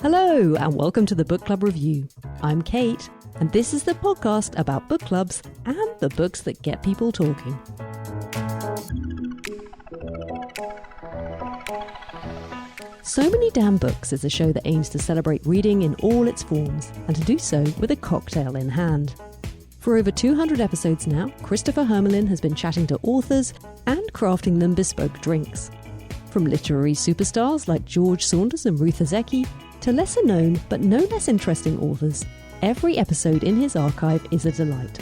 Hello, and welcome to the Book Club Review. I'm Kate, and this is the podcast about book clubs and the books that get people talking. So Many Damn Books is a show that aims to celebrate reading in all its forms, and to do so with a cocktail in hand. For over 200 episodes now, Christoper Hermelin has been chatting to authors and crafting them bespoke drinks. From literary superstars like George Saunders and Ruth Ozeki, to lesser known but no less interesting authors, every episode in his archive is a delight.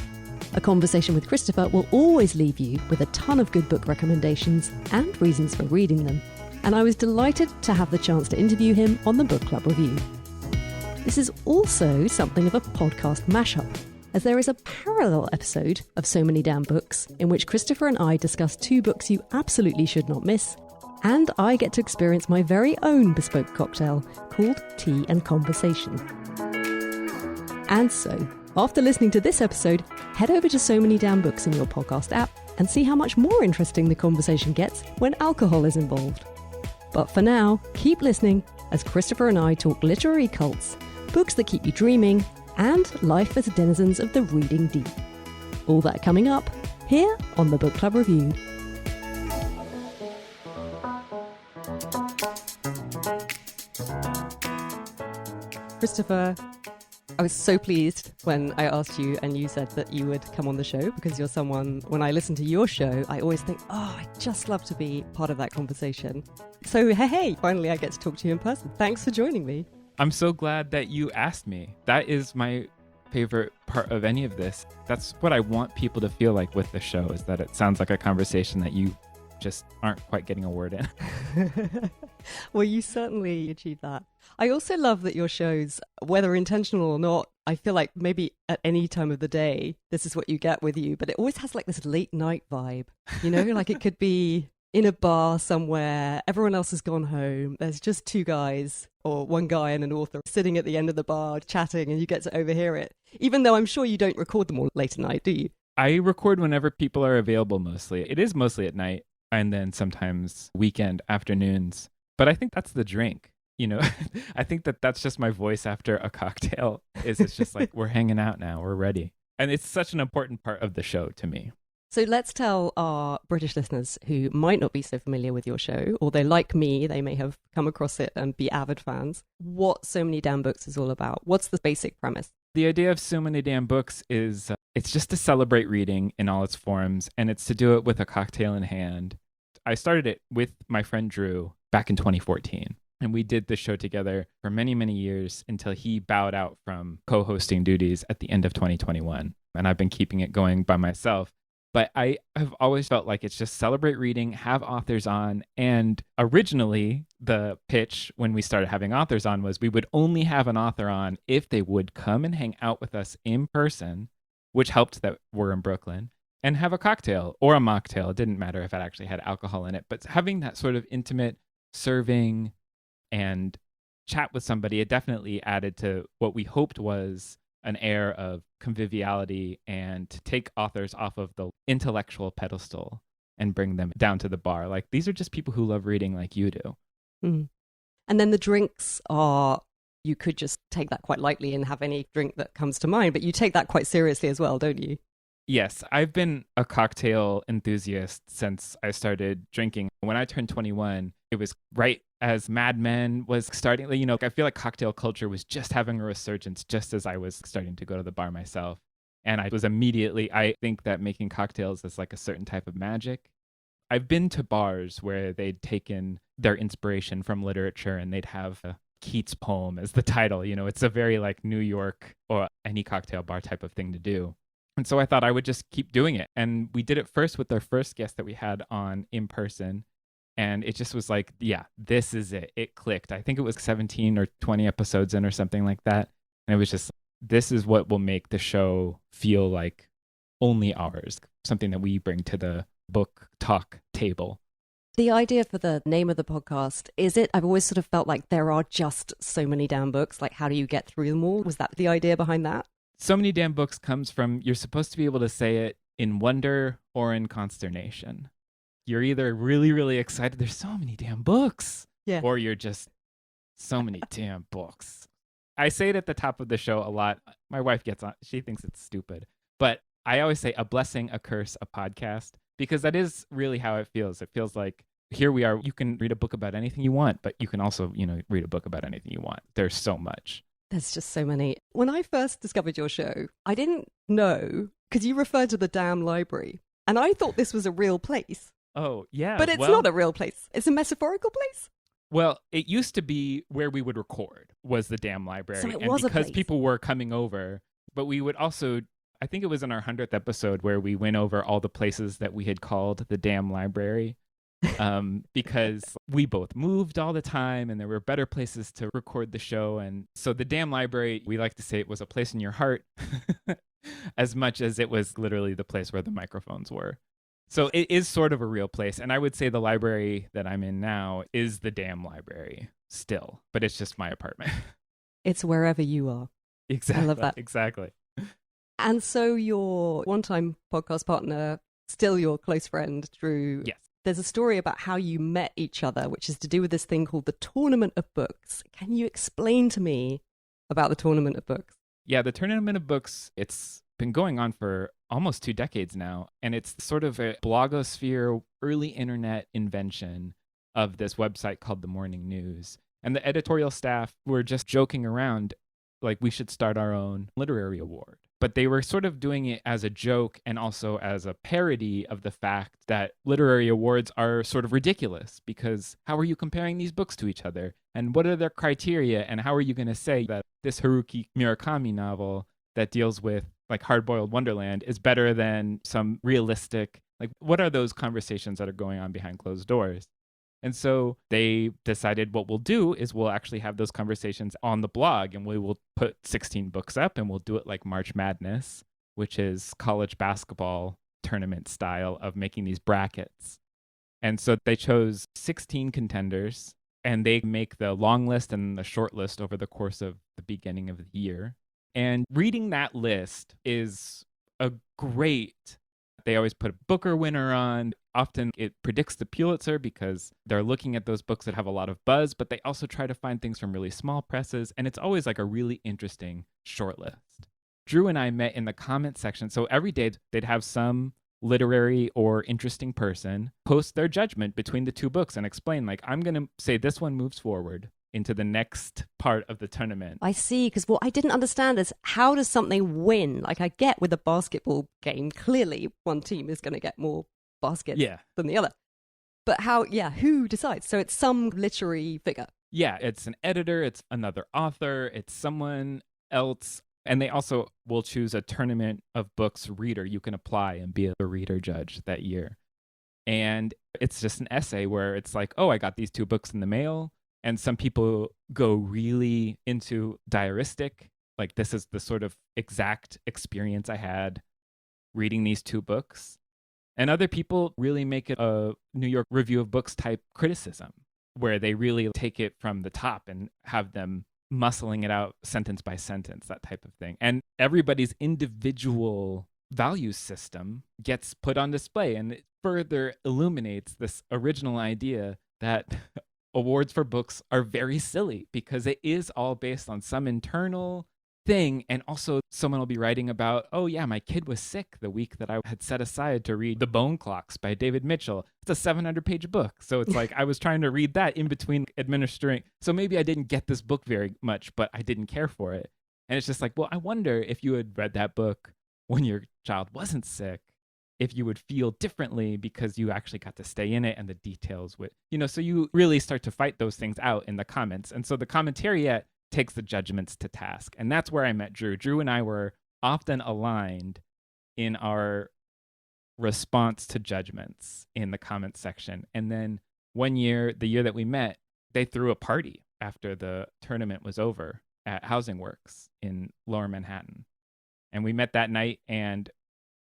A conversation with Christoper will always leave you with a ton of good book recommendations and reasons for reading them, and I was delighted to have the chance to interview him on the Book Club Review. This is also something of a podcast mashup, as there is a parallel episode of So Many Damn Books in which Christoper and I discuss two books you absolutely should not miss, and I get to experience my very own bespoke cocktail called Tea and Conversation. And so, after listening to this episode, head over to So Many Damn Books in your podcast app and see how much more interesting the conversation gets when alcohol is involved. But for now, keep listening as Christoper and I talk literary cults, books that keep you dreaming, and life as denizens of the reading deep. All that coming up here on the Book Club Review. Christoper, I was so pleased when I asked you and you said that you would come on the show, because you're someone, when I listen to your show, I always think, I'd just love to be part of that conversation. So hey, finally I get to talk to you in person. Thanks for joining me. I'm so glad that you asked me. That is my favorite part of any of this. That's what I want people to feel like with the show, is that it sounds like a conversation that you just aren't quite getting a word in. Well, you certainly achieved that. I also love that your shows, whether intentional or not, I feel like maybe at any time of the day, this is what you get with you, but it always has like this late night vibe, you know, like it could be in a bar somewhere, everyone else has gone home, there's just two guys or one guy and an author sitting at the end of the bar chatting, and you get to overhear it, even though I'm sure you don't record them all late at night, do you? I record whenever people are available mostly. It is mostly at night, and then sometimes weekend afternoons. But I think that's the drink, you know. I think that that's just my voice after a cocktail. It's just like, we're hanging out now, we're ready. And it's such an important part of the show to me. So let's tell our British listeners who might not be so familiar with your show, or they like me, they may have come across it and be avid fans, what So Many Damn Books is all about. What's the basic premise? The idea of So Many Damn Books is it's just to celebrate reading in all its forms, and it's to do it with a cocktail in hand. I started it with my friend Drew back in 2014, and we did the show together for many, many years until he bowed out from co-hosting duties at the end of 2021, and I've been keeping it going by myself. But I have always felt like it's just celebrate reading, have authors on, and originally the pitch when we started having authors on was we would only have an author on if they would come and hang out with us in person, which helped that we're in Brooklyn, and have a cocktail or a mocktail. It didn't matter if it actually had alcohol in it, but having that sort of intimate serving and chat with somebody, it definitely added to what we hoped was an air of conviviality and to take authors off of the intellectual pedestal and bring them down to the bar. Like, these are just people who love reading like you do. Mm. And then the drinks are, you could just take that quite lightly and have any drink that comes to mind, but you take that quite seriously as well, don't you? Yes, I've been a cocktail enthusiast since I started drinking. When I turned 21, it was right as Mad Men was starting. You know, I feel like cocktail culture was just having a resurgence just as I was starting to go to the bar myself. And I was immediately, I think that making cocktails is like a certain type of magic. I've been to bars where they'd taken their inspiration from literature and they'd have a Keats poem as the title. You know, it's a very like New York or any cocktail bar type of thing to do. And so I thought I would just keep doing it. And we did it first with our first guest that we had on in person. And it just was like, yeah, this is it. It clicked. I think it was 17 or 20 episodes in or something like that. And it was just, this is what will make the show feel like only ours, something that we bring to the book talk table. The idea for the name of the podcast, is it, I've always sort of felt like there are just so many damn books. Like, how do you get through them all? Was that the idea behind that? So Many Damn Books comes from, you're supposed to be able to say it in wonder or in consternation. You're either really, really excited, there's so many damn books, Yeah. or you're just so many damn books. I say it at the top of the show a lot. My wife gets on, she thinks it's stupid, but I always say a blessing, a curse, a podcast, because that is really how it feels. It feels like here we are. You can read a book about anything you want, but you can also, read a book about anything you want. There's so much. There's just so many. When I first discovered your show, I didn't know, because you referred to the damn library, and I thought this was a real place. Oh, yeah. But it's not a real place. It's a metaphorical place. Well, it used to be where we would record was the damn library. So it was a place. Because people were coming over, but we would also, I think it was in our 100th episode where we went over all the places that we had called the damn library. Because we both moved all the time and there were better places to record the show. And so the damn library, we like to say it was a place in your heart as much as it was literally the place where the microphones were. So it is sort of a real place. And I would say the library that I'm in now is the damn library still, but it's just my apartment. It's wherever you are. Exactly. I love that. Exactly. And so your one-time podcast partner, still your close friend, Drew. Yes. There's a story about how you met each other, which is to do with this thing called the Tournament of Books. Can you explain to me about the Tournament of Books? Yeah, the Tournament of Books, it's been going on for almost 2 decades now, and it's sort of a blogosphere, early internet invention of this website called The Morning News. And the editorial staff were just joking around, like we should start our own literary award. But they were sort of doing it as a joke and also as a parody of the fact that literary awards are sort of ridiculous, because how are you comparing these books to each other? And what are their criteria? And how are you going to say that this Haruki Murakami novel that deals with like hard-boiled Wonderland is better than some realistic, like what are those conversations that are going on behind closed doors? And so they decided what we'll do is we'll actually have those conversations on the blog, and we will put 16 books up, and we'll do it like March Madness, which is college basketball tournament style of making these brackets. And so they chose 16 contenders, and they make the long list and the short list over the course of the beginning of the year. And reading that list is a great, they always put a Booker winner on. Often it predicts the Pulitzer because they're looking at those books that have a lot of buzz, but they also try to find things from really small presses. And it's always like a really interesting short list. Drew and I met in the comment section. So every day they'd have some literary or interesting person post their judgment between the 2 books and explain, like, I'm going to say this one moves forward into the next part of the tournament. I see, because what I didn't understand is how does something win? Like I get with a basketball game, clearly one team is going to get more baskets than the other. But who decides? So it's some literary figure. Yeah, it's an editor, it's another author, it's someone else. And they also will choose a tournament of books reader. You can apply and be a reader judge that year. And it's just an essay where it's like, oh, I got these 2 books in the mail. And some people go really into diaristic. Like, this is the sort of exact experience I had reading these 2 books. And other people really make it a New York Review of Books type criticism, where they really take it from the top and have them muscling it out sentence by sentence, that type of thing. And everybody's individual value system gets put on display, and it further illuminates this original idea that awards for books are very silly, because it is all based on some internal thing. And also someone will be writing about, oh yeah, my kid was sick the week that I had set aside to read The Bone Clocks by David Mitchell. It's a 700-page book. So it's like I was trying to read that in between administering. So maybe I didn't get this book very much, but I didn't care for it. And it's just like, well, I wonder if you had read that book when your child wasn't sick, if you would feel differently because you actually got to stay in it and the details would, so you really start to fight those things out in the comments. And so the commentariat takes the judgments to task. And that's where I met Drew. Drew and I were often aligned in our response to judgments in the comments section. And then one year, the year that we met, they threw a party after the tournament was over at Housing Works in Lower Manhattan. And we met that night, and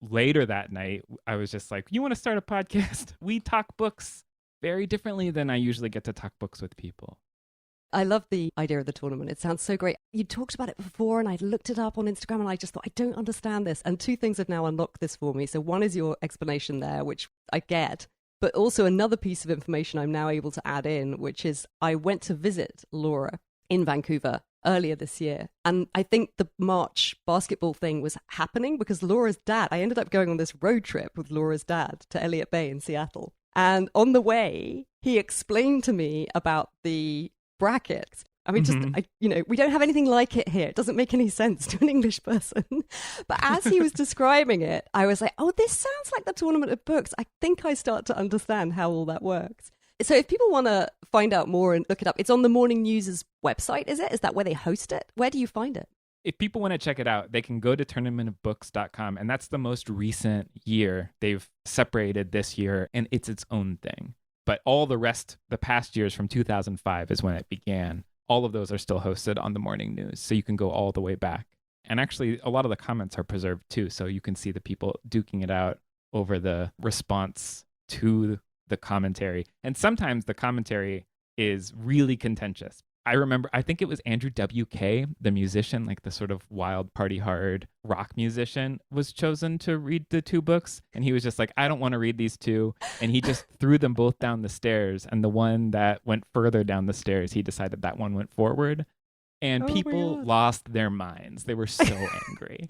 later that night, I was just like, you want to start a podcast? We talk books very differently than I usually get to talk books with people. I love the idea of the tournament. It sounds so great. You talked about it before and I looked it up on Instagram and I just thought, I don't understand this. And two things have now unlocked this for me. So one is your explanation there, which I get, but also another piece of information I'm now able to add in, which is I went to visit Laura in Vancouver earlier this year. And I think the March basketball thing was happening because Laura's dad, I ended up going on this road trip with Laura's dad to Elliott Bay in Seattle. And on the way, he explained to me about the brackets. I mean, we don't have anything like it here. It doesn't make any sense to an English person. But as he was describing it, I was like, oh, this sounds like the Tournament of Books. I think I start to understand how all that works. So if people want to find out more and look it up, it's on the Morning News's website, is it? Is that where they host it? Where do you find it? If people want to check it out, they can go to tournamentofbooks.com, and that's the most recent year. They've separated this year, and it's its own thing. But all the rest, the past years from 2005 is when it began. All of those are still hosted on the Morning News, so you can go all the way back. And actually, a lot of the comments are preserved too, so you can see the people duking it out over the response to the commentary. And sometimes the commentary is really contentious. I remember, I think it was Andrew W.K., the musician, like the sort of wild party hard rock musician, was chosen to read the two books. And he was just like, I don't want to read these two. And he just threw them both down the stairs. And the one that went further down the stairs, he decided that one went forward. And people lost their minds. They were so angry.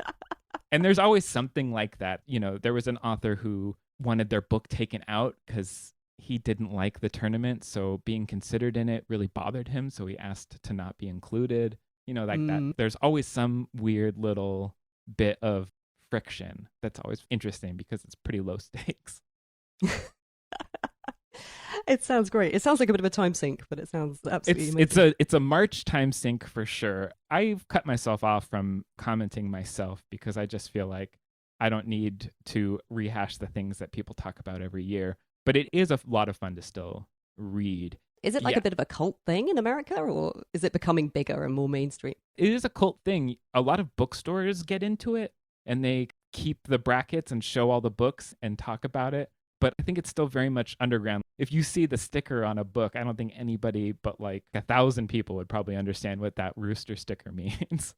And there's always something like that. You know, there was an author who wanted their book taken out because he didn't like the tournament, so being considered in it really bothered him, so he asked to not be included. You know, like that. There's always some weird little bit of friction that's always interesting because it's pretty low stakes. It sounds great. It sounds like a bit of a time sink, but it sounds absolutely amazing. It's a March time sink for sure. I've cut myself off from commenting myself because I just feel like I don't need to rehash the things that people talk about every year. But it is a lot of fun to still read. Is it like a bit of a cult thing in America, or is it becoming bigger and more mainstream? It is a cult thing. A lot of bookstores get into it, and they keep the brackets and show all the books and talk about it. But I think it's still very much underground. If you see the sticker on a book, I don't think anybody but like 1,000 people would probably understand what that rooster sticker means.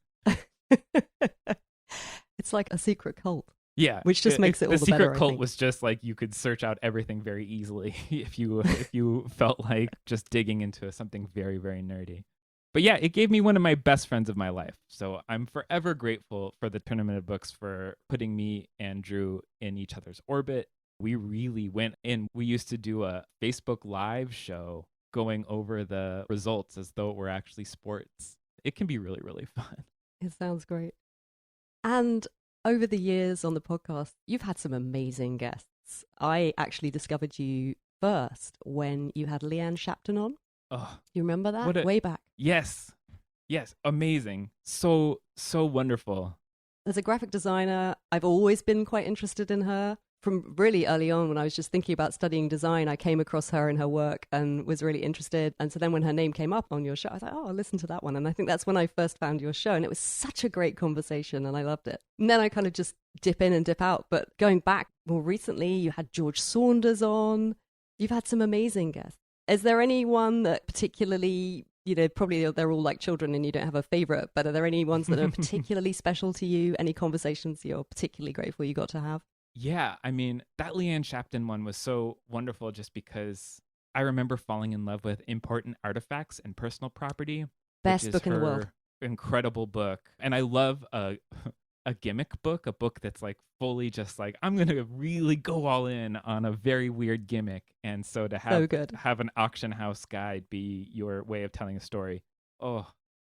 It's like a secret cult. Yeah, which just makes it all the better. The secret cult was just like you could search out everything very easily if you felt like just digging into something very, very nerdy. But yeah, it gave me one of my best friends of my life. So I'm forever grateful for the Tournament of Books for putting me and Drew in each other's orbit. We really went in. We used to do a Facebook Live show going over the results as though it were actually sports. It can be really, really fun. It sounds great. And over the years on the podcast, you've had some amazing guests. I actually discovered you first when you had Leanne Shapton on. Oh, you remember that? Way back. Yes. Amazing. So wonderful. As a graphic designer, I've always been quite interested in her. From really early on, when I was just thinking about studying design, I came across her and her work and was really interested. And so then when her name came up on your show, I was like, oh, I'll listen to that one. And I think that's when I first found your show. And it was such a great conversation and I loved it. And then I kind of just dip in and dip out. But going back more recently, you had George Saunders on. You've had some amazing guests. Is there anyone that particularly, you know, probably they're all like children and you don't have a favorite, but are there any ones that are particularly special to you? Any conversations you're particularly grateful you got to have? Yeah, I mean, that Leanne Shapton one was so wonderful just because I remember falling in love with Important Artifacts and Personal Property. Best book in the world. Incredible book. And I love a gimmick book, a book that's like fully just like, I'm going to really go all in on a very weird gimmick. And so to have an auction house guide be your way of telling a story. Oh,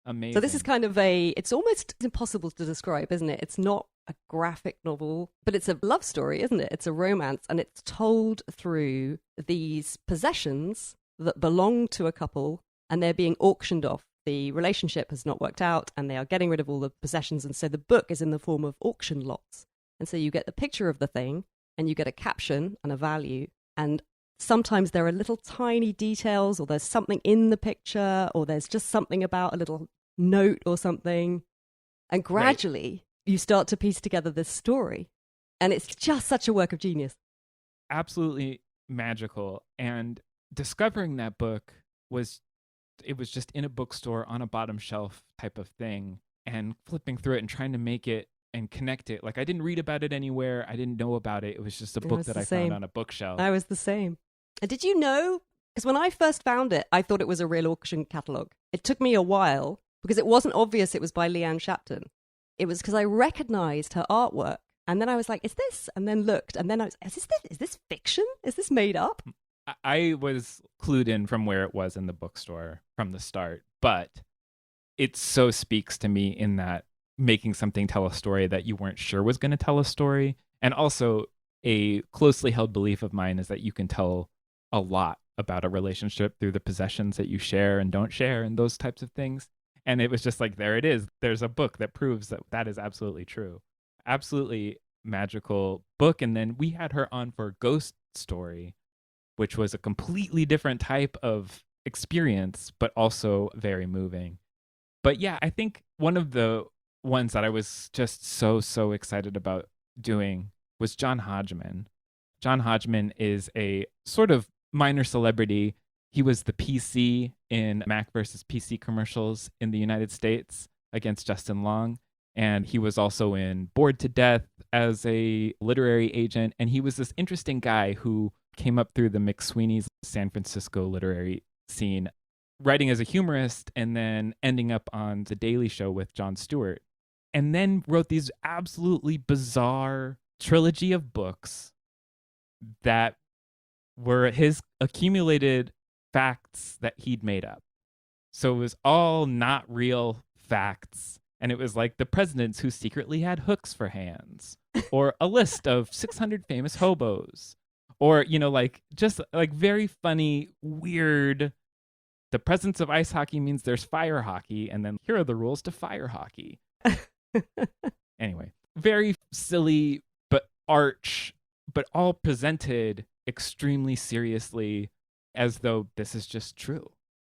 amazing. So this is kind of it's almost impossible to describe, isn't it? It's not a graphic novel, but it's a love story, isn't it? It's a romance, and it's told through these possessions that belong to a couple, and they're being auctioned off. The relationship has not worked out, and they are getting rid of all the possessions, and so the book is in the form of auction lots. And so you get the picture of the thing, and you get a caption and a value, and sometimes there are little tiny details, or there's something in the picture, or there's just something about a little note or something, and gradually you start to piece together this story. And it's just such a work of genius. Absolutely magical. And discovering that book was it was just in a bookstore on a bottom shelf type of thing, and flipping through it and trying to make it and connect it. Like, I didn't read about it anywhere. I didn't know about it. It was just a book that I found on a bookshelf. I was the same. And did you know? Because when I first found it, I thought it was a real auction catalogue. It took me a while because it wasn't obvious it was by Leanne Shapton. It was because I recognized her artwork. And then I was like, is this? And then looked. And then I was, is this fiction? Is this made up? I was clued in from where it was in the bookstore from the start. But it so speaks to me in that making something tell a story that you weren't sure was going to tell a story. And also, a closely held belief of mine is that you can tell a lot about a relationship through the possessions that you share and don't share and those types of things. And it was just like, there it is. There's a book that proves that that is absolutely true. Absolutely magical book. And then we had her on for Ghost Story, which was a completely different type of experience, but also very moving. But yeah, I think one of the ones that I was just so excited about doing was John Hodgman. John Hodgman is a sort of minor celebrity. He was the PC in Mac versus PC commercials in the United States against Justin Long. And he was also in Bored to Death as a literary agent. And he was this interesting guy who came up through the McSweeney's San Francisco literary scene, writing as a humorist and then ending up on The Daily Show with Jon Stewart. And then wrote these absolutely bizarre trilogy of books that were his accumulated facts that he'd made up. So it was all not real facts. And it was like the presidents who secretly had hooks for hands, or a list of 600 famous hobos, or, you know, like just like very funny, weird. The presence of ice hockey means there's fire hockey. And then here are the rules to fire hockey. Anyway, very silly, but arch, but all presented extremely seriously as though this is just true.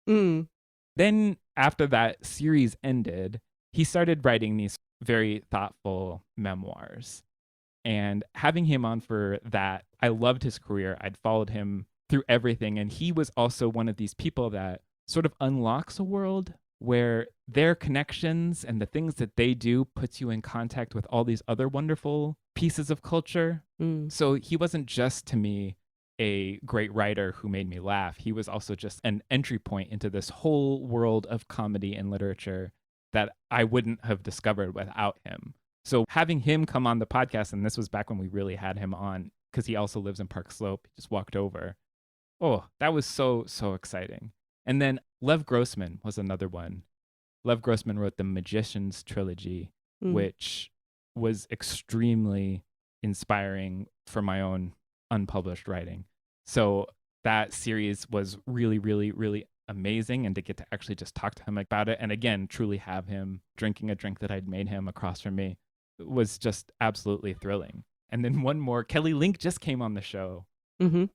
Then after that series ended, he started writing these very thoughtful memoirs. And having him on for that, I loved his career. I'd followed him through everything. And he was also one of these people that sort of unlocks a world where their connections and the things that they do puts you in contact with all these other wonderful pieces of culture. So he wasn't just, to me, a great writer who made me laugh. He was also just an entry point into this whole world of comedy and literature that I wouldn't have discovered without him. So having him come on the podcast, and this was back when we really had him on, because he also lives in Park Slope, he just walked over. Oh, that was so exciting. And then Lev Grossman was another one. Lev Grossman wrote the Magician's Trilogy, which was extremely inspiring for my own unpublished writing. So that series was really amazing, and to get to actually just talk to him about it, and again, truly have him drinking a drink that I'd made him across from me, was just absolutely thrilling. And then one more, Kelly Link just came on the show,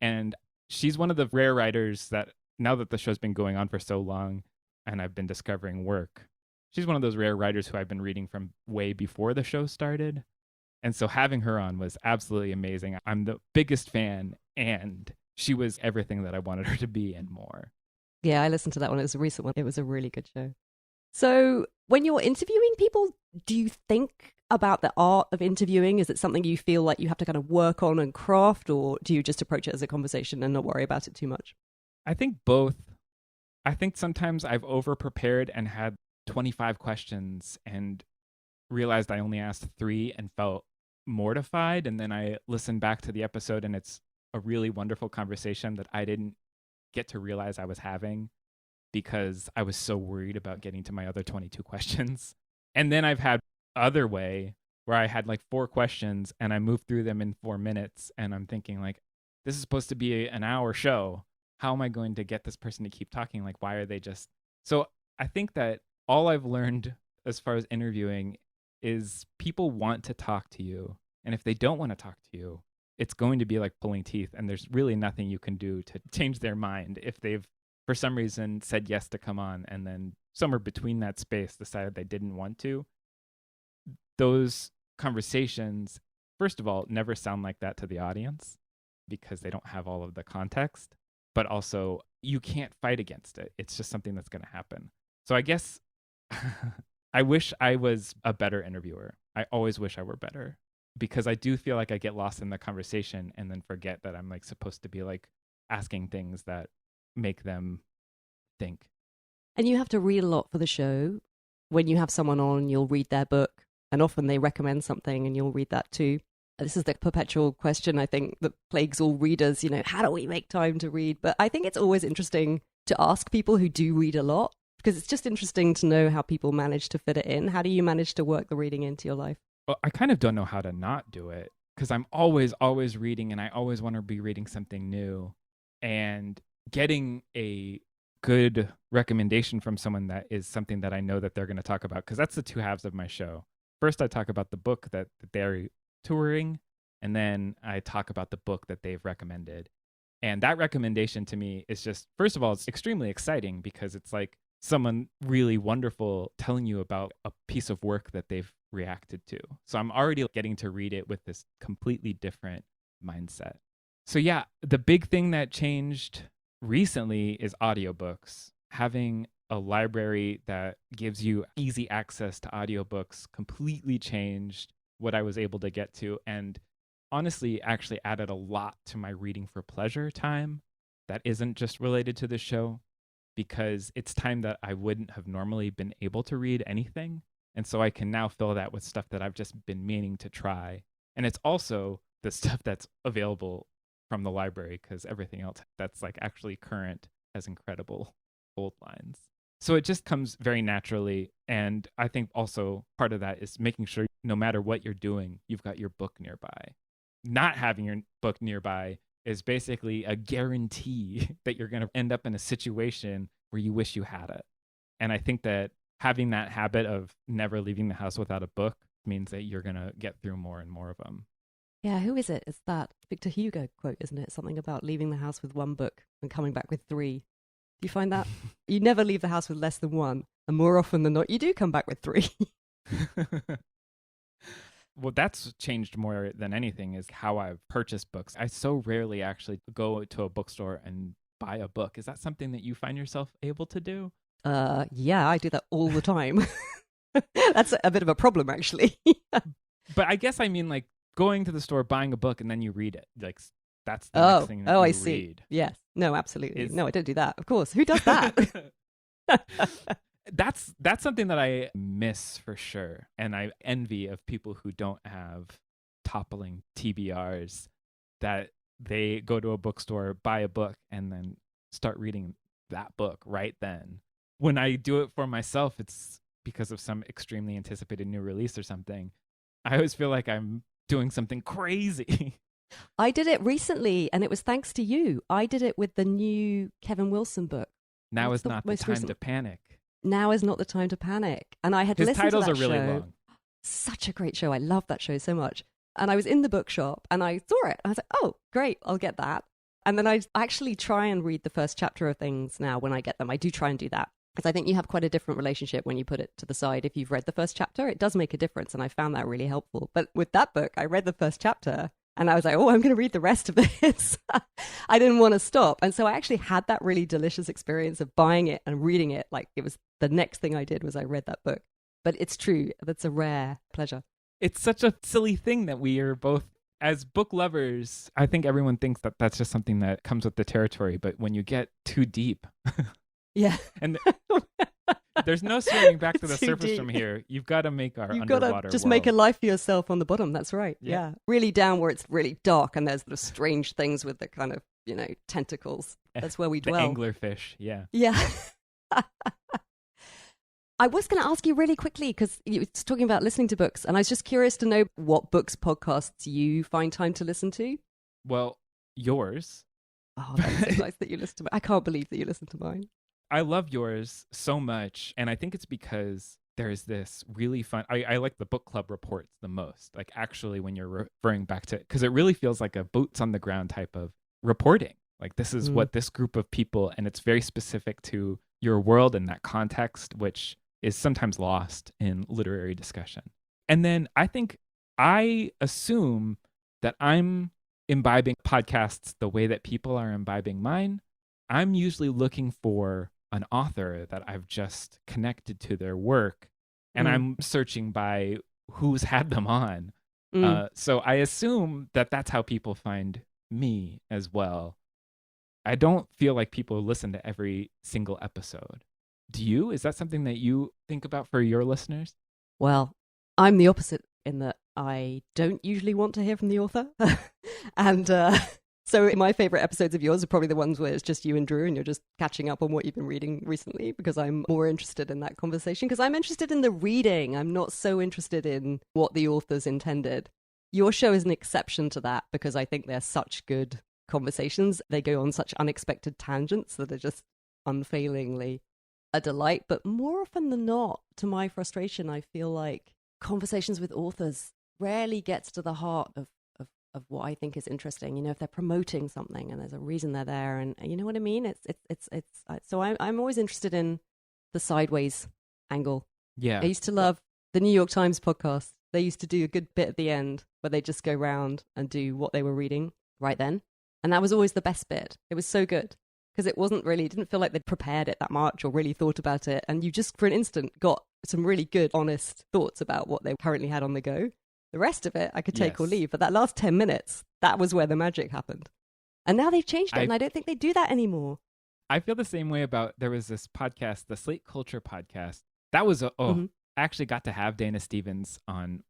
and she's one of the rare writers that, now that the show's been going on for so long and I've been discovering work, she's one of those rare writers who I've been reading from way before the show started. And so having her on was absolutely amazing. I'm the biggest fan, and she was everything that I wanted her to be and more. Yeah, I listened to that one. It was a recent one. It was a really good show. So when you're interviewing people, do you think about the art of interviewing? Is it something you feel like you have to kind of work on and craft, or do you just approach it as a conversation and not worry about it too much? I think both. I think sometimes I've over-prepared and had 25 questions and realized I only asked 3 and felt mortified. And then I listened back to the episode, and it's a really wonderful conversation that I didn't get to realize I was having because I was so worried about getting to my other 22 questions. And then I've had other way where I had like 4 questions and I moved through them in 4 minutes, and I'm thinking like, this is supposed to be an hour show. How am I going to get this person to keep talking? Like, why are they just... So I think that all I've learned as far as interviewing is people want to talk to you. And if they don't want to talk to you, it's going to be like pulling teeth. And there's really nothing you can do to change their mind if they've, for some reason, said yes to come on, and then somewhere between that space decided they didn't want to. Those conversations, first of all, never sound like that to the audience because they don't have all of the context. But also, you can't fight against it. It's just something that's going to happen. So I guess I wish I was a better interviewer. I always wish I were better, because I do feel like I get lost in the conversation and then forget that I'm like supposed to be like asking things that make them think. And you have to read a lot for the show. When you have someone on, you'll read their book, and often they recommend something and you'll read that too. This is the perpetual question, I think, that plagues all readers, how do we make time to read? But I think it's always interesting to ask people who do read a lot, because it's just interesting to know how people manage to fit it in. How do you manage to work the reading into your life? Well, I kind of don't know how to not do it, because I'm always reading, and I always want to be reading something new. And getting a good recommendation from someone that is something that I know that they're going to talk about, because that's the two halves of my show. First, I talk about the book that they're touring, and then I talk about the book that they've recommended. And that recommendation to me is just, first of all, it's extremely exciting, because it's like someone really wonderful telling you about a piece of work that they've reacted to. So I'm already getting to read it with this completely different mindset. So yeah, the big thing that changed recently is audiobooks. Having a library that gives you easy access to audiobooks completely changed what I was able to get to, and honestly actually added a lot to my reading for pleasure time that isn't just related to the show, because it's time that I wouldn't have normally been able to read anything. And so I can now fill that with stuff that I've just been meaning to try. And it's also the stuff that's available from the library, because everything else that's like actually current has incredible old lines. So it just comes very naturally. And I think also part of that is making sure no matter what you're doing, you've got your book nearby. Not having your book nearby is basically a guarantee that you're going to end up in a situation where you wish you had it. And I think that having that habit of never leaving the house without a book means that you're going to get through more and more of them. Yeah, who is it? It's that Victor Hugo quote, isn't it? Something about leaving the house with one book and coming back with 3. Do you find that? You never leave the house with less than 1. And more often than not, you do come back with 3. Well, that's changed more than anything, is how I've purchased books. I so rarely actually go to a bookstore and buy a book. Is that something that you find yourself able to do? Yeah, I do that all the time. That's a bit of a problem, actually. But I guess I mean like going to the store, buying a book, and then you read it. Like that's the next thing that you I read. see. Yes. No, absolutely. No, I don't do that. Of course. Who does that? That's something that I miss for sure. And I envy of people who don't have toppling TBRs, that they go to a bookstore, buy a book, and then start reading that book right then. When I do it for myself, it's because of some extremely anticipated new release or something. I always feel like I'm doing something crazy. I did it recently, and it was thanks to you. I did it with the new Kevin Wilson book. Now is not the time to panic. Now is not the time to panic. And I had listened to that show. His titles are really long. Such a great show. I love that show so much. And I was in the bookshop and I saw it. I was like, oh, great, I'll get that. And then I actually try and read the first chapter of things now when I get them. I do try and do that, because I think you have quite a different relationship when you put it to the side. If you've read the first chapter, it does make a difference. And I found that really helpful. But with that book, I read the first chapter and I was like, oh, I'm going to read the rest of this. I didn't want to stop. And so I actually had that really delicious experience of buying it and reading it. Like, it was the next thing I did was I read that book. But it's true. That's a rare pleasure. It's such a silly thing that we are both, as book lovers, I think everyone thinks that that's just something that comes with the territory. But when you get too deep, yeah, and there's no swimming back to the surface deep from here. You've got to make our underwater got to just world. Make a life for yourself on the bottom. That's right. Yeah. Really down where it's really dark and there's the strange things with the kind of, tentacles. That's where we dwell. The anglerfish. Yeah. Yeah. I was going to ask you really quickly, because you were talking about listening to books, and I was just curious to know what books, podcasts you find time to listen to. Well, yours. Oh, that's so nice that you listen to mine. I can't believe that you listen to mine. I love yours so much, and I think it's because there's this really fun... I like the book club reports the most, like actually when you're referring back to... Because it really feels like a boots-on-the-ground type of reporting. Like, this is what this group of people... And it's very specific to your world and that context, which is sometimes lost in literary discussion. And then I assume that I'm imbibing podcasts the way that people are imbibing mine. I'm usually looking for an author that I've just connected to their work, and I'm searching by who's had them on. So I assume that that's how people find me as well. I don't feel like people listen to every single episode. Do you? Is that something that you think about for your listeners? Well, I'm the opposite in that I don't usually want to hear from the author. And so my favorite episodes of yours are probably the ones where it's just you and Drew and you're just catching up on what you've been reading recently, because I'm more interested in that conversation, because I'm interested in the reading. I'm not so interested in what the author's intended. Your show is an exception to that because I think they're such good conversations. They go on such unexpected tangents that are just unfailingly a delight. But more often than not, to my frustration, I feel like conversations with authors rarely gets to the heart of what I think is interesting. You know, if they're promoting something and there's a reason they're there, and you know what I mean? It's so I'm always interested in the sideways angle. Yeah. I used to love the New York Times podcast. They used to do a good bit at the end where they just go round and do what they were reading right then. And that was always the best bit. It was so good because it didn't feel like they'd prepared it that much or really thought about it. And you just, for an instant, got some really good, honest thoughts about what they currently had on the go. The rest of it, I could take or leave. But that last 10 minutes, that was where the magic happened. And now they've changed it, and I don't think they do that anymore. I feel the same way about, there was this podcast, the Slate Culture podcast. That was, I actually got to have Dana Stevens on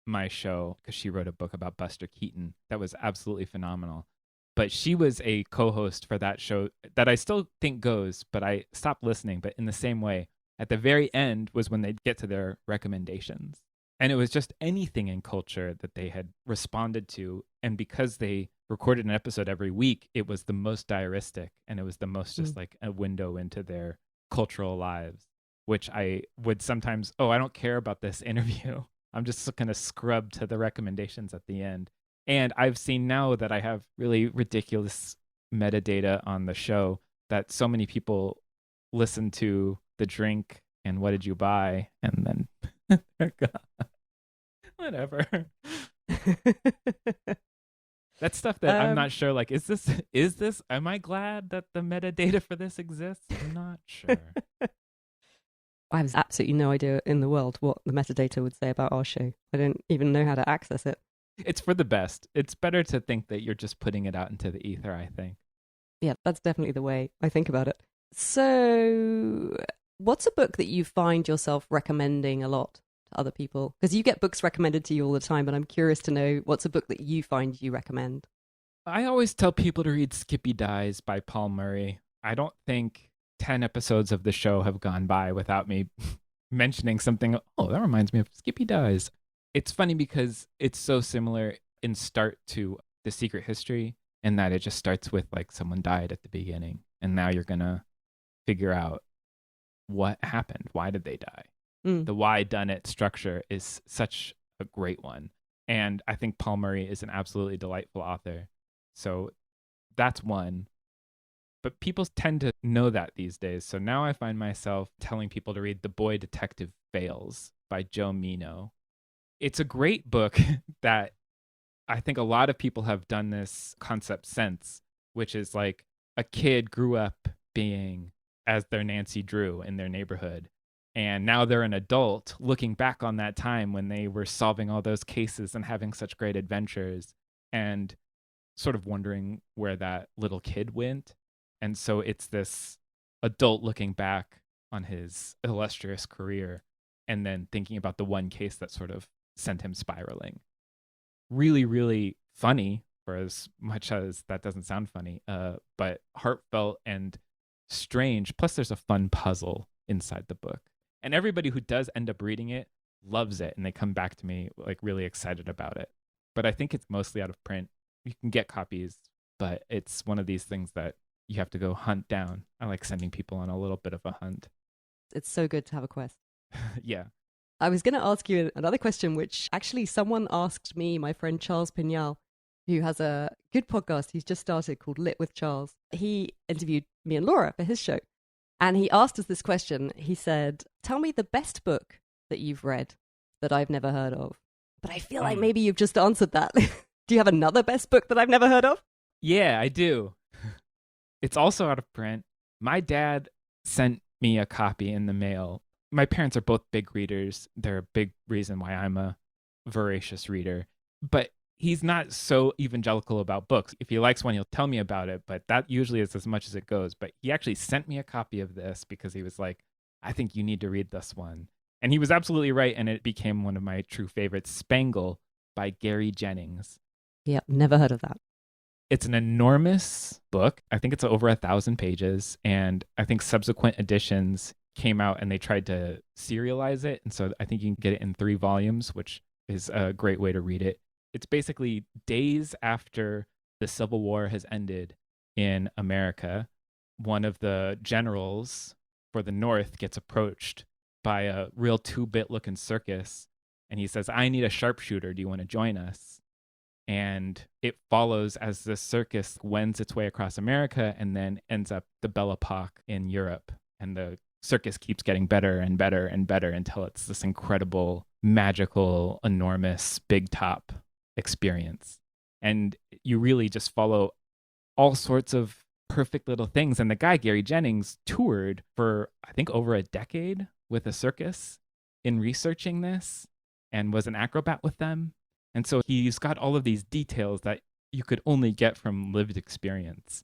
my show because she wrote a book about Buster Keaton. That was absolutely phenomenal. But she was a co-host for that show that I still think goes, but I stopped listening. But in the same way, at the very end was when they'd get to their recommendations. And it was just anything in culture that they had responded to. And because they recorded an episode every week, it was the most diaristic, and it was the most just like a window into their cultural lives, which I would sometimes, I don't care about this interview. I'm just going to scrub to the recommendations at the end. And I've seen now that I have really ridiculous metadata on the show that so many people listen to the drink and what did you buy, and then they're gone. Whatever. That's stuff that I'm not sure, like, is this, am I glad that the metadata for this exists? I'm not sure. I have absolutely no idea in the world what the metadata would say about our show. I don't even know how to access it. It's for the best. It's better to think that you're just putting it out into the ether, I think. Yeah, that's definitely the way I think about it. So, what's a book that you find yourself recommending a lot to other people? Because you get books recommended to you all the time, but I'm curious to know what's a book that you find you recommend. I always tell people to read Skippy Dies by Paul Murray. I don't think 10 episodes of the show have gone by without me mentioning something. Oh, that reminds me of Skippy Dies. It's funny because it's so similar in start to The Secret History, in that it just starts with like someone died at the beginning, and now you're going to figure out what happened. Why did they die? The why done it structure is such a great one. And I think Paul Murray is an absolutely delightful author. So that's one. But people tend to know that these days. So now I find myself telling people to read The Boy Detective Fails by Joe Mino. It's a great book that I think a lot of people have done this concept since, which is like a kid grew up being as their Nancy Drew in their neighborhood. And now they're an adult looking back on that time when they were solving all those cases and having such great adventures and sort of wondering where that little kid went. And so it's this adult looking back on his illustrious career and then thinking about the one case that sort of sent him spiraling. Really, really funny, for as much as that doesn't sound funny, but heartfelt and strange. Plus there's a fun puzzle inside the book. And everybody who does end up reading it loves it, and they come back to me like really excited about it. But I think it's mostly out of print. You can get copies, but it's one of these things that you have to go hunt down. I like sending people on a little bit of a hunt. It's so good to have a quest. Yeah. I was going to ask you another question, which actually someone asked me, my friend Charles Pignal, who has a good podcast he's just started called Lit with Charles. He interviewed me and Laura for his show. And he asked us this question. He said, tell me the best book that you've read that I've never heard of. But I feel like maybe you've just answered that. Do you have another best book that I've never heard of? Yeah, I do. It's also out of print. My dad sent me a copy in the mail. My parents are both big readers. They're a big reason why I'm a voracious reader. But he's not so evangelical about books. If he likes one, he'll tell me about it, but that usually is as much as it goes. But he actually sent me a copy of this because he was like, I think you need to read this one. And he was absolutely right, and it became one of my true favorites, Spangle by Gary Jennings. Yep, never heard of that. It's an enormous book. I think it's over 1,000 pages, and I think subsequent editions came out and they tried to serialize it. And so I think you can get it in 3 volumes, which is a great way to read it. It's basically days after the Civil War has ended in America. One of the generals for the North gets approached by a real 2-bit looking circus, and he says, I need a sharpshooter. Do you want to join us? And it follows as the circus wends its way across America and then ends up the Belle Epoque in Europe. And the circus keeps getting better and better and better until it's this incredible, magical, enormous, big top experience. And you really just follow all sorts of perfect little things. And the guy, Gary Jennings, toured for, I think, over a decade with a circus in researching this and was an acrobat with them. And so he's got all of these details that you could only get from lived experience.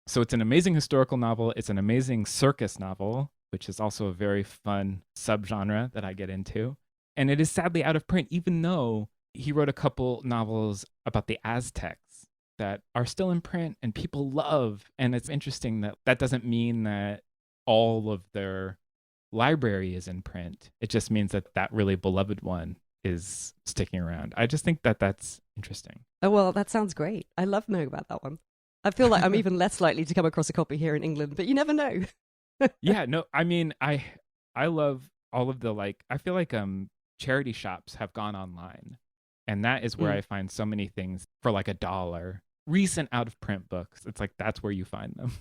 So it's an amazing historical novel. It's an amazing circus novel, which is also a very fun subgenre that I get into. And it is sadly out of print, even though he wrote a couple novels about the Aztecs that are still in print and people love. And it's interesting that that doesn't mean that all of their library is in print. It just means that that really beloved one is sticking around. I just think that that's interesting. Oh, well, that sounds great. I love knowing about that one. I feel like I'm even less likely to come across a copy here in England, but you never know. Yeah, no, I mean, I love all of the, like, I feel like charity shops have gone online, and that is where I find so many things for like $1. Recent out of print books, it's like that's where you find them.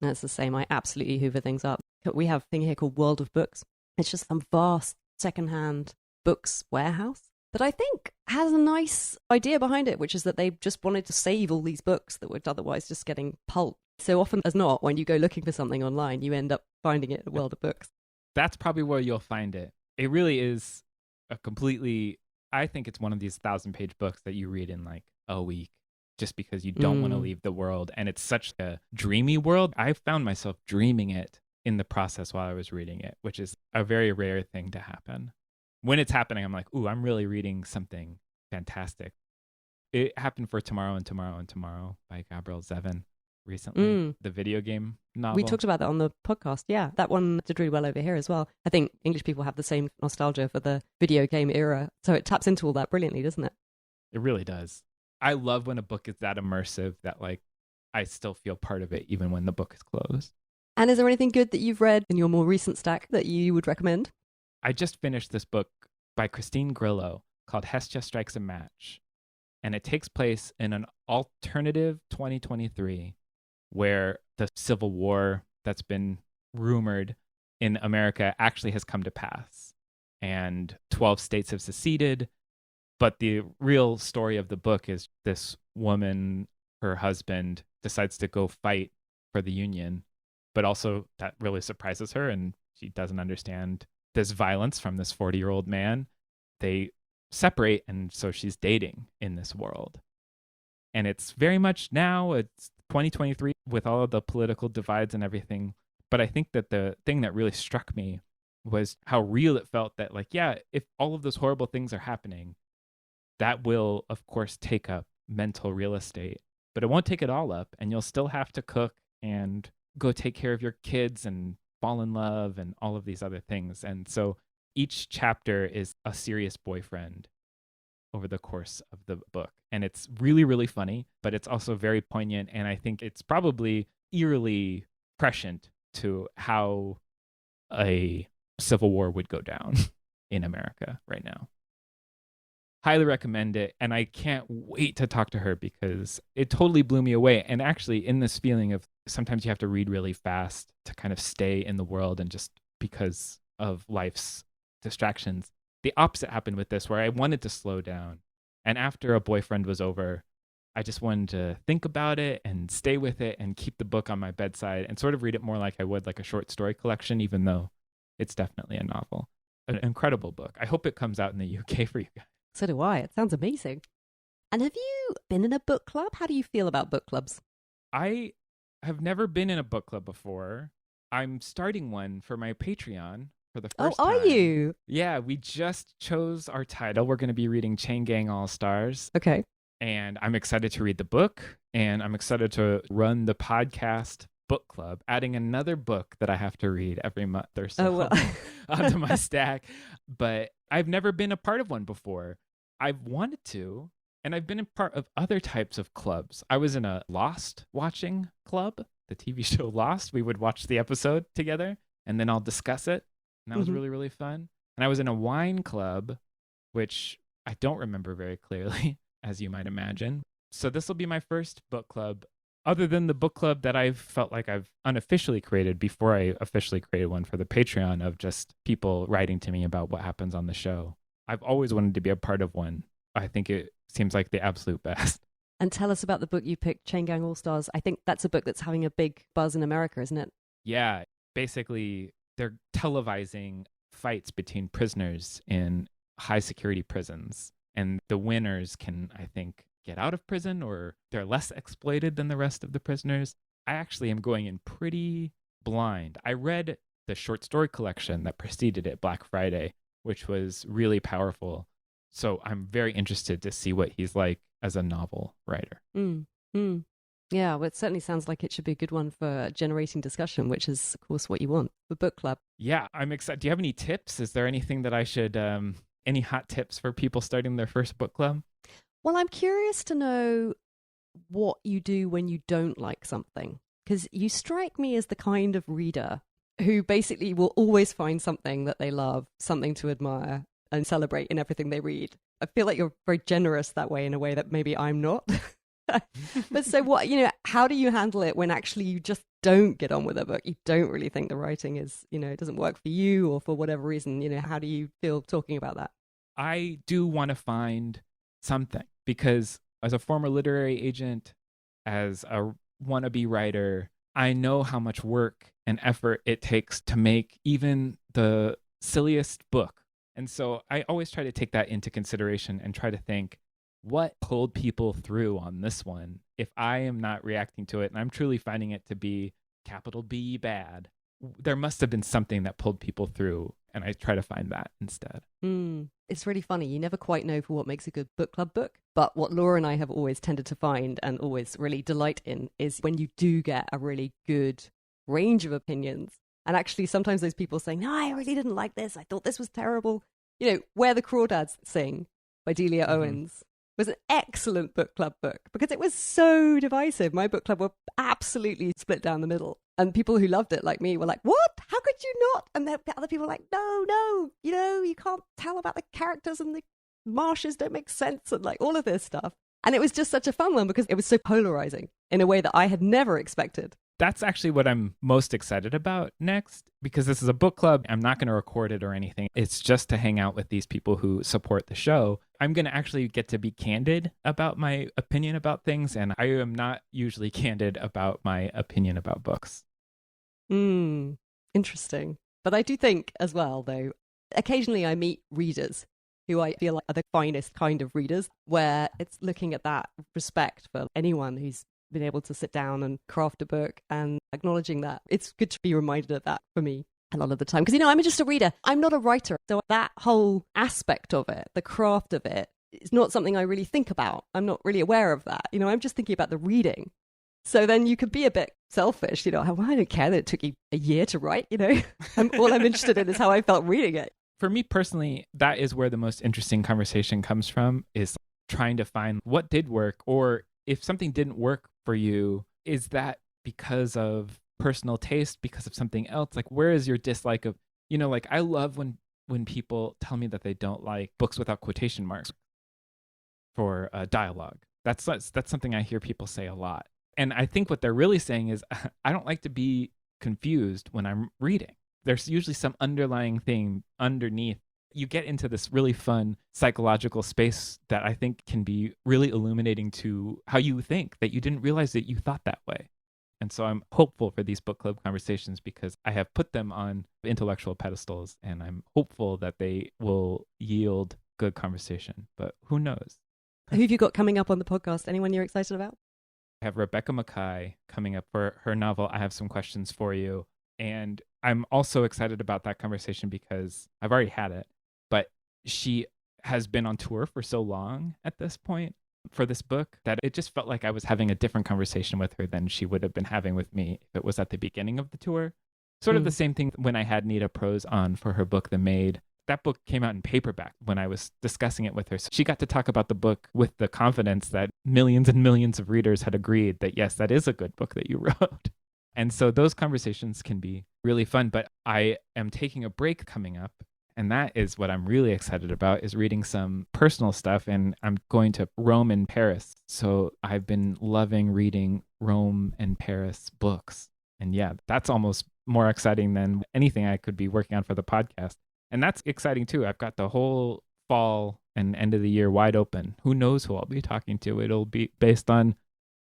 That's the same. I absolutely hoover things up. We have a thing here called World of Books. It's just some vast secondhand books warehouse that I think has a nice idea behind it, which is that they just wanted to save all these books that would otherwise just getting pulped. So often as not, when you go looking for something online, you end up finding it at World of Books. That's probably where you'll find it. It really is a completely, I think it's one of these 1,000-page books that you read in like a week just because you don't want to leave the world. And it's such a dreamy world. I found myself dreaming it in the process while I was reading it, which is a very rare thing to happen. When it's happening, I'm like, ooh, I'm really reading something fantastic. It happened for Tomorrow and Tomorrow and Tomorrow by Gabrielle Zevin recently, the video game novel. We talked about that on the podcast. Yeah, that one did really well over here as well. I think English people have the same nostalgia for the video game era, so it taps into all that brilliantly, doesn't it? It really does. I love when a book is that immersive that like I still feel part of it even when the book is closed. And is there anything good that you've read in your more recent stack that you would recommend? I just finished this book by Christine Grillo called Hester Strikes a Match. And it takes place in an alternative 2023 where the Civil War that's been rumored in America actually has come to pass. And 12 states have seceded. But the real story of the book is this woman, her husband, decides to go fight for the Union. But also that really surprises her and she doesn't understand this violence from this 40-year-old man. They separate, and so she's dating in this world. And it's very much now, it's 2023 with all of the political divides and everything. But I think that the thing that really struck me was how real it felt that, like, yeah, if all of those horrible things are happening, that will, of course, take up mental real estate. But it won't take it all up, and you'll still have to cook and go take care of your kids and fall in love and all of these other things. And so each chapter is a serious boyfriend over the course of the book. And it's really, really funny, but it's also very poignant. And I think it's probably eerily prescient to how a civil war would go down in America right now. Highly recommend it. And I can't wait to talk to her because it totally blew me away. And actually in this feeling of sometimes you have to read really fast to kind of stay in the world and just because of life's distractions. The opposite happened with this where I wanted to slow down. And after a boyfriend was over, I just wanted to think about it and stay with it and keep the book on my bedside and sort of read it more like I would like a short story collection, even though it's definitely a novel. An incredible book. I hope it comes out in the UK for you guys. So do I. It sounds amazing. And have you been in a book club? How do you feel about book clubs? I have never been in a book club before. I'm starting one for my Patreon for the first time. Oh, are you? Yeah, we just chose our title. We're going to be reading Chain Gang All Stars. Okay. And I'm excited to read the book, and I'm excited to run the podcast book club, adding another book that I have to read every month or so onto my stack. But I've never been a part of one before. I've wanted to, and I've been a part of other types of clubs. I was in a Lost watching club, the TV show Lost. We would watch the episode together, and then I'll discuss it. And that was really, really fun. And I was in a wine club, which I don't remember very clearly, as you might imagine. So this will be my first book club, other than the book club that I've felt like I've unofficially created before I officially created one for the Patreon of just people writing to me about what happens on the show. I've always wanted to be a part of one. I think it seems like the absolute best. And tell us about the book you picked, Chain Gang All Stars. I think that's a book that's having a big buzz in America, isn't it? Yeah, basically they're televising fights between prisoners in high security prisons. And the winners can, I think, get out of prison, or they're less exploited than the rest of the prisoners. I actually am going in pretty blind. I read the short story collection that preceded it, Black Friday, which was really powerful. So I'm very interested to see what he's like as a novel writer. Yeah, well, it certainly sounds like it should be a good one for generating discussion, which is, of course, what you want for book club. Yeah, I'm excited. Do you have any tips? Is there anything that I should, any hot tips for people starting their first book club? Well, I'm curious to know what you do when you don't like something, because you strike me as the kind of reader who basically will always find something that they love, something to admire and celebrate in everything they read. I feel like you're very generous that way, in a way that maybe I'm not. But so what, how do you handle it when actually you just don't get on with a book? You don't really think the writing is, it doesn't work for you, or for whatever reason, how do you feel talking about that? I do want to find something, because as a former literary agent, as a wannabe writer, I know how much work and effort it takes to make even the silliest book. And so I always try to take that into consideration and try to think, what pulled people through on this one if I am not reacting to it and I'm truly finding it to be capital B bad? There must have been something that pulled people through, and I try to find that instead. It's really funny. You never quite know for what makes a good book club book. But what Laura and I have always tended to find and always really delight in is when you do get a really good range of opinions. And actually, sometimes those people saying, no, I really didn't like this. I thought this was terrible. Where the Crawdads Sing by Delia Owens was an excellent book club book because it was so divisive. My book club were absolutely split down the middle. And people who loved it, like me, were like, what? How could you not? And then other people were like, no, you can't tell about the characters and the marshes don't make sense and like all of this stuff. And it was just such a fun one because it was so polarizing in a way that I had never expected. That's actually what I'm most excited about next, because this is a book club. I'm not going to record it or anything. It's just to hang out with these people who support the show. I'm going to actually get to be candid about my opinion about things, and I am not usually candid about my opinion about books. Interesting. But I do think as well, though, occasionally I meet readers who I feel like are the finest kind of readers, where it's looking at that respect for anyone who's been able to sit down and craft a book and acknowledging that. It's good to be reminded of that for me a lot of the time. Because, I'm just a reader. I'm not a writer. So that whole aspect of it, the craft of it, is not something I really think about. I'm not really aware of that. I'm just thinking about the reading. So then you could be a bit selfish. I don't care that it took you a year to write, all I'm interested in is how I felt reading it. For me personally, that is where the most interesting conversation comes from, is trying to find what did work, or if something didn't work for you, is that because of personal taste, because of something else? Like, where is your dislike of, I love when people tell me that they don't like books without quotation marks for dialogue. That's something I hear people say a lot. And I think what they're really saying is, I don't like to be confused when I'm reading. There's usually some underlying thing underneath You get into this really fun psychological space that I think can be really illuminating to how you think, that you didn't realize that you thought that way. And so I'm hopeful for these book club conversations because I have put them on intellectual pedestals, and I'm hopeful that they will yield good conversation. But who knows? Who have you got coming up on the podcast? Anyone you're excited about? I have Rebecca Mackay coming up for her novel, I Have Some Questions for You. And I'm also excited about that conversation because I've already had it, but she has been on tour for so long at this point for this book that it just felt like I was having a different conversation with her than she would have been having with me if it was at the beginning of the tour. Sort of the same thing when I had Nita Prose on for her book, The Maid. That book came out in paperback when I was discussing it with her. So she got to talk about the book with the confidence that millions and millions of readers had agreed that, yes, that is a good book that you wrote. And so those conversations can be really fun. But I am taking a break coming up. And that is what I'm really excited about, is reading some personal stuff. And I'm going to Rome and Paris. So I've been loving reading Rome and Paris books. And yeah, that's almost more exciting than anything I could be working on for the podcast. And that's exciting too. I've got the whole fall and end of the year wide open. Who knows who I'll be talking to? It'll be based on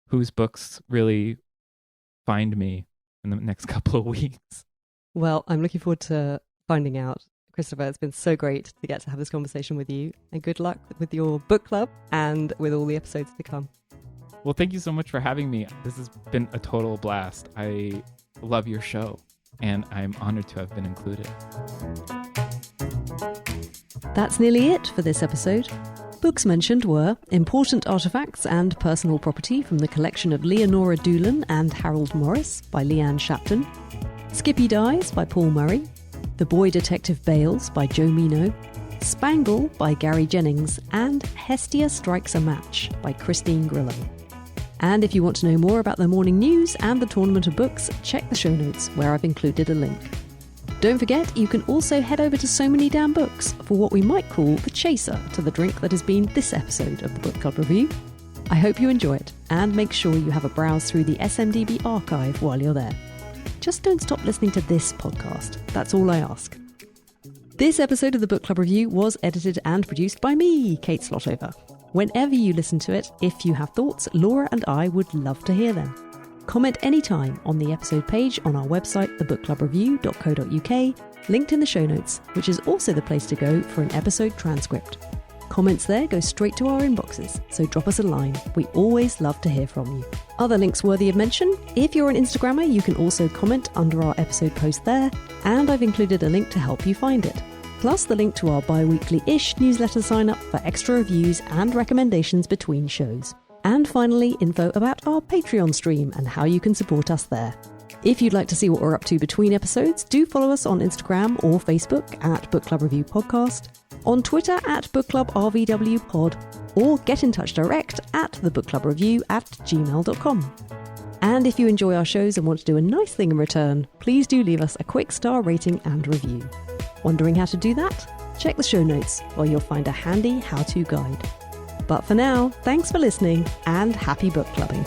whose books really find me in the next couple of weeks. Well, I'm looking forward to finding out. Christoper, it's been so great to get to have this conversation with you, and good luck with your book club and with all the episodes to come. Well, thank you so much for having me. This has been a total blast. I love your show, and I'm honored to have been included. That's nearly it for this episode. Books mentioned were Important Artifacts and Personal Property from the collection of Leonora Doolan and Harold Morris by Leanne Shapton, Skippy Dies by Paul Murray, The Boy Detective Bales by Joe Mino, Spangle by Gary Jennings, and Hester Strikes a Match by Christine Grillo. And if you want to know more about the morning news and the Tournament of Books, check the show notes where I've included a link. Don't forget, you can also head over to So Many Damn Books for what we might call the chaser to the drink that has been this episode of the Book Club Review. I hope you enjoy it, and make sure you have a browse through the SMDB archive while you're there. Just don't stop listening to this podcast. That's all I ask. This episode of the Book Club Review was edited and produced by me, Kate Slotover. Whenever you listen to it, if you have thoughts, Laura and I would love to hear them. Comment anytime on the episode page on our website, thebookclubreview.co.uk, linked in the show notes, which is also the place to go for an episode transcript. Comments there go straight to our inboxes, so drop us a line. We always love to hear from you. Other links worthy of mention: if you're an Instagrammer, you can also comment under our episode post there, and I've included a link to help you find it. Plus the link to our bi-weekly-ish newsletter sign-up for extra reviews and recommendations between shows. And finally, info about our Patreon stream and how you can support us there. If you'd like to see what we're up to between episodes, do follow us on Instagram or Facebook at Book Club Review Podcast, on Twitter at Book Club RVW Pod, or get in touch direct at thebookclubreview@gmail.com. And if you enjoy our shows and want to do a nice thing in return, please do leave us a quick star rating and review. Wondering how to do that? Check the show notes where you'll find a handy how-to guide. But for now, thanks for listening and happy book clubbing.